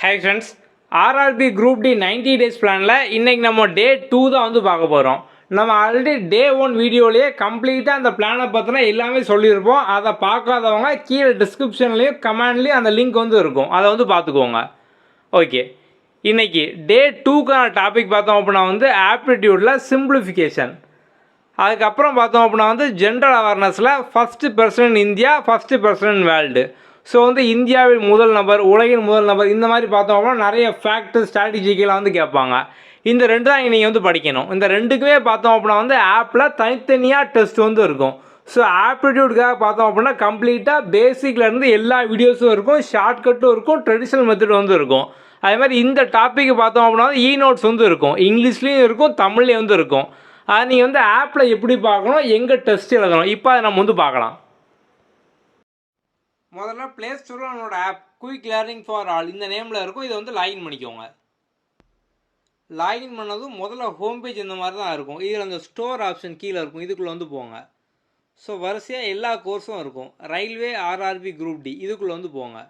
High friends, RRB group D 90 days பிளானில் இன்றைக்கி நம்ம டே 2 தான் வந்து பார்க்க போகிறோம். நம்ம ஆல்ரெடி டே 1 வீடியோலேயே கம்ப்ளீட்டாக அந்த பிளானை பற்றின எல்லாமே சொல்லியிருப்போம். அதை பார்க்காதவங்க கீழே டிஸ்கிரிப்ஷன்லேயும் கமெண்ட்லேயும் அந்த லிங்க் வந்து இருக்கும், அதை வந்து பார்த்துக்கோங்க. ஓகே, இன்றைக்கி டே 2க்கான டாபிக் பார்த்தோம் அப்படின்னா வந்து ஆப்டிடியூடில் சிம்பிளிஃபிகேஷன். அதுக்கப்புறம் பார்த்தோம் அப்படின்னா வந்து ஜென்ரல் அவேர்னஸில் first person in India, first person in world. So வந்து இந்தியாவில் முதல் நபர், உலகின் முதல் நபர், இந்த மாதிரி பார்த்தோம் அப்படின்னா நிறைய ஃபேக்ட் ஸ்ட்ராட்டஜிக்கெலாம் வந்து கேட்பாங்க. இந்த ரெண்டு தான் நீங்கள் வந்து படிக்கணும். இந்த ரெண்டுக்குமே பார்த்தோம் அப்படின்னா வந்து ஆப்பில் தனித்தனியாக டெஸ்ட் வந்து இருக்கும். ஸோ ஆப்டிடியூடுக்காக பார்த்தோம் அப்படின்னா கம்ப்ளீட்டாக பேசிக்லேருந்து எல்லா வீடியோஸும் இருக்கும், ஷார்ட்கட்டும் இருக்கும், ட்ரெடிஷ்னல் மெத்தட் வந்து இருக்கும். அதே மாதிரி இந்த டாப்பிக்கு பார்த்தோம் அப்படின்னா வந்து நோட்ஸ் வந்து இருக்கும், இங்கிலீஷ்லேயும் இருக்கும், தமிழ்லேயும் வந்து இருக்கும். அது நீங்கள் வந்து ஆப்பில் எப்படி பார்க்கணும், எங்கே டெஸ்ட் எழுதணும், இப்போ அதை நம்ம வந்து பார்க்கலாம். முதல்ல ப்ளே ஸ்டோரில் நம்மளோட app quick learning for all இந்த நேமில் இருக்கும். இதை வந்து லாகின் பண்ணிக்கோங்க. லாகின் பண்ணதும் முதல்ல ஹோம் பேஜ் இந்த மாதிரி தான் இருக்கும். இதில் அந்த ஸ்டோர் ஆப்ஷன் கீழே இருக்கும், இதுக்குள்ளே வந்து போங்க. ஸோ வரிசையாக எல்லா கோர்ஸும் இருக்கும். ரயில்வே, ஆர்ஆர்பி, குரூப் டி, இதுக்குள்ளே வந்து போங்க.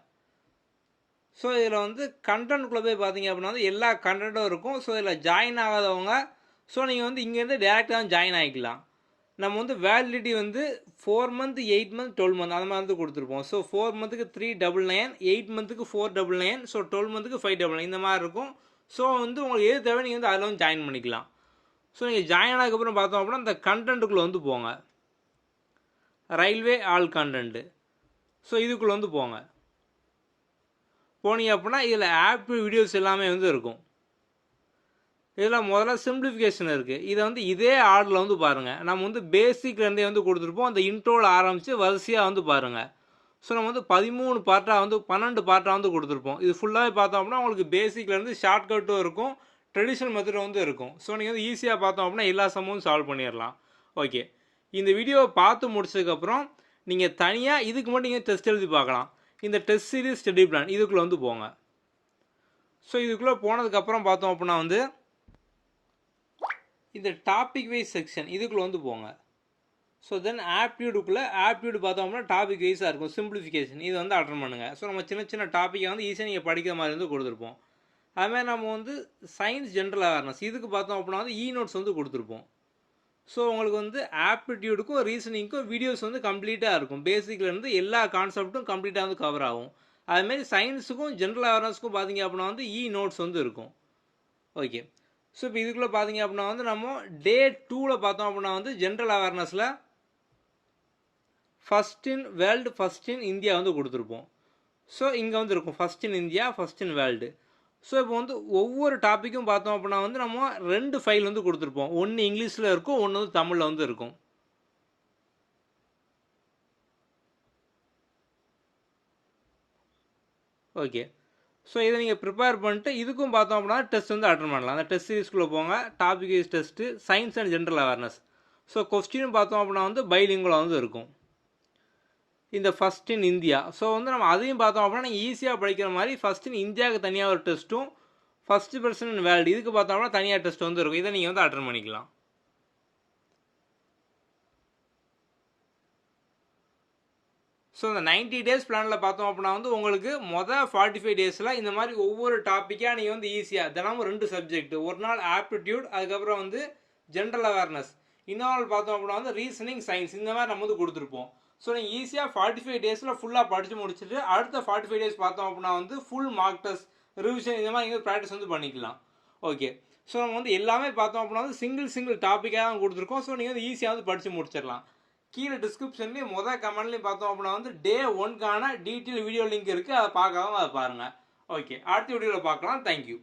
ஸோ இதில் வந்து கண்டென்ட்குள்ளே போய் பார்த்தீங்க அப்படின்னா வந்து எல்லா கண்டென்ட்டும் இருக்கும். ஸோ இதில் ஜாயின் ஆகாதவங்க ஸோ நீங்கள் வந்து இங்கேருந்து டேரெக்டாக ஜாயின் ஆகிக்கலாம். நம்ம வந்து வேலிடிட்டி வந்து 4 மந்த், 8 மந்த், 12 மந்த் அந்த மாதிரி வந்து கொடுத்துருப்போம். ஸோ 4 மந்த்துக்கு 399, 8 மந்த்துக்கு 499, ஸோ 12 மந்த்துக்கு 599 இந்த மாதிரி இருக்கும். ஸோ வந்து உங்களுக்கு எது தேவை நீங்கள் வந்து அதில் வந்து ஜாயின் பண்ணிக்கலாம். ஸோ நீங்கள் ஜாயின் ஆனதுக்கப்புறம் பார்த்தோம் அப்படின்னா இந்த கண்டென்ட்டுக்குள்ளே வந்து போங்க. ரயில்வே ஆல் கண்டென்ட்டு, ஸோ இதுக்குள்ளே வந்து போங்க. போனீங்க அப்படின்னா இதில் ஆப் வீடியோஸ் எல்லாமே வந்து இருக்கும். இதில் முதல்ல சிம்பிளிஃபிகேஷன் இருக்குது. இதை வந்து இதே ஆர்டரில் வந்து பாருங்கள். நம்ம வந்து பேசிக்லேருந்தே வந்து கொடுத்துருப்போம். அந்த இன்ட்ரோவில் ஆரம்பித்து வரிசையாக வந்து பாருங்கள். ஸோ நம்ம வந்து 13 பார்ட்டாக வந்து 12 பார்ட்டாக வந்து கொடுத்துருப்போம். இது ஃபுல்லாகவே பார்த்தோம் அப்படின்னா உங்களுக்கு பேசிக்லேருந்து ஷார்ட்கட்டும் இருக்கும், ட்ரெடிஷ்னல் மெத்தடும் வந்து இருக்கும். ஸோ நீங்கள் வந்து ஈஸியாக பார்த்தோம் அப்படின்னா எல்லா சம்மும் சால்வ் பண்ணிடலாம். ஓகே, இந்த வீடியோவை பார்த்து முடிச்சதுக்கப்புறம் நீங்கள் தனியாக இதுக்கு மட்டும் நீங்கள் டெஸ்ட் எழுதி பார்க்கலாம். இந்த டெஸ்ட் சீரிஸ் ஸ்டடி பிளான் இதுக்குள்ளே வந்து போங்க. ஸோ இதுக்குள்ளே போனதுக்கப்புறம் பார்த்தோம் அப்படின்னா வந்து இந்த டாபிக் வைஸ் செக்ஷன் இதுக்குள்ளே வந்து போங்க. ஸோ தென் ஆப்டியூடுக்குள்ளே ஆப்டியூடு பார்த்தோம்னா டாபிக் வைஸாக இருக்கும், சிம்பிளிஃபிகேஷன் இது வந்து அட்டன் பண்ணுங்கள். ஸோ நம்ம சின்ன சின்ன டாப்பிக்கை வந்து ஈஸியாக நீங்கள் படிக்கிற மாதிரி வந்து கொடுத்துருப்போம். அதுமாதிரி நம்ம வந்து சயின்ஸ் ஜென்ரல் அவேர்னஸ் இதுக்கு பார்த்தோம் அப்படின்னா வந்து நோட்ஸ் வந்து கொடுத்துருப்போம். ஸோ உங்களுக்கு வந்து ஆப்டிடியூடுக்கும் ரீசனிங்க்கும் வீடியோஸ் வந்து கம்ப்ளீட்டாக இருக்கும். பேசிக்லேருந்து எல்லா கான்செப்ட்டும் கம்ப்ளீட்டாக வந்து கவர் ஆகும். அதுமாரி சயின்ஸுக்கும் ஜென்ரல் அவேர்னஸ்க்கும் பார்த்தீங்க அப்படின்னா வந்து நோட்ஸ் வந்து இருக்கும். ஓகே, ஸோ இப்போ இதுக்குள்ளே பார்த்தீங்க அப்படின்னா வந்து நம்ம டே 2ல் பார்த்தோம் அப்படின்னா வந்து ஜென்ரல் அவேர்னஸில் first in world, first in India வந்து கொடுத்துருப்போம். ஸோ இங்கே வந்து இருக்கும் first in India, first in world. So இப்போ வந்து ஒவ்வொரு டாப்பிக்கும் பார்த்தோம் அப்படின்னா வந்து நம்ம 2 ஃபைல் வந்து கொடுத்துருப்போம். ஒன்று இங்கிலீஷில் இருக்கும், ஒன்று வந்து தமிழில் வந்து இருக்கும். ஓகே, ஸோ இதை நீங்கள் ப்ரிப்பேர் பண்ணிட்டு இதுக்கும் பார்த்தோம் அப்படின்னா டெஸ்ட் வந்து அட்டன் பண்ணலாம். அந்த டெஸ்ட் சீரிஸ்குள்ளே போங்க. Topic wise test, science and general awareness. So question பார்த்தோம் அப்படின்னா வந்து பைலிங்குலாக வந்து இருக்கும். இந்த ஃபஸ்ட் இன் இந்தியா, ஸோ வந்து நம்ம அதையும் பார்த்தோம் அப்படின்னா நீங்கள் ஈஸியாக படிக்கிற மாதிரி ஃபஸ்ட் இன் இந்தியாவுக்கு தனியாக ஒரு டெஸ்ட்டும், ஃபஸ்ட்டு பர்சன் இன் வேர்ல்டு இதுக்கு பார்த்தோம் அப்படின்னா தனியாக டெஸ்ட் வந்து இருக்கும். இதை நீங்கள் வந்து அட்டன் பண்ணிக்கலாம். ஸோ இந்த 90 டேஸ் பிளானில் பார்த்தோம் அப்படின்னா வந்து உங்களுக்கு மொதல் 45 டேஸில் இந்த மாதிரி ஒவ்வொரு டாப்பிக்காக நீங்கள் வந்து ஈஸியாக தினமும் 2 சப்ஜெக்ட், ஒரு நாள் ஆப்டிடியூட், அதுக்கப்புறம் வந்து ஜென்ரல் அவேர்னஸ், இன்னொரு நாள் பார்த்தோம் அப்படின்னா வந்து ரீசனிங், சயின்ஸ் இந்த மாதிரி நம்ம வந்து கொடுத்துருப்போம். ஸோ நீங்கள் ஈஸியாக 45 டேஸில் ஃபுல்லாக படித்து முடிச்சுட்டு அடுத்த 45 டேஸ் பார்த்தோம் அப்படின்னா வந்து ஃபுல் மார்க் டெஸ்ட், ரிவிஷன் இந்த மாதிரி நீங்கள் ப்ராக்டிஸ் வந்து பண்ணிக்கலாம். ஓகே, ஸோ நம்ம வந்து எல்லாமே பார்த்தோம் அப்படின்னா வந்து சிங்கிள் டாப்பிக்காக தான் கொடுத்துருக்கோம். ஸோ நீங்கள் வந்து ஈஸியாக வந்து படித்து முடிச்சிடலாம். கீழே டிஸ்கிரிப்ஷன்லேயும் கமெண்ட்லேயும் பார்த்தோம் அப்படின்னா வந்து டே 1க்கான டீட்டெயில் வீடியோ லிங்க் இருக்குது, அதை பார்க்காம அதை பாருங்கள். ஓகே, அடுத்த வீடியோவில் பார்க்கலாம். தேங்க்யூ.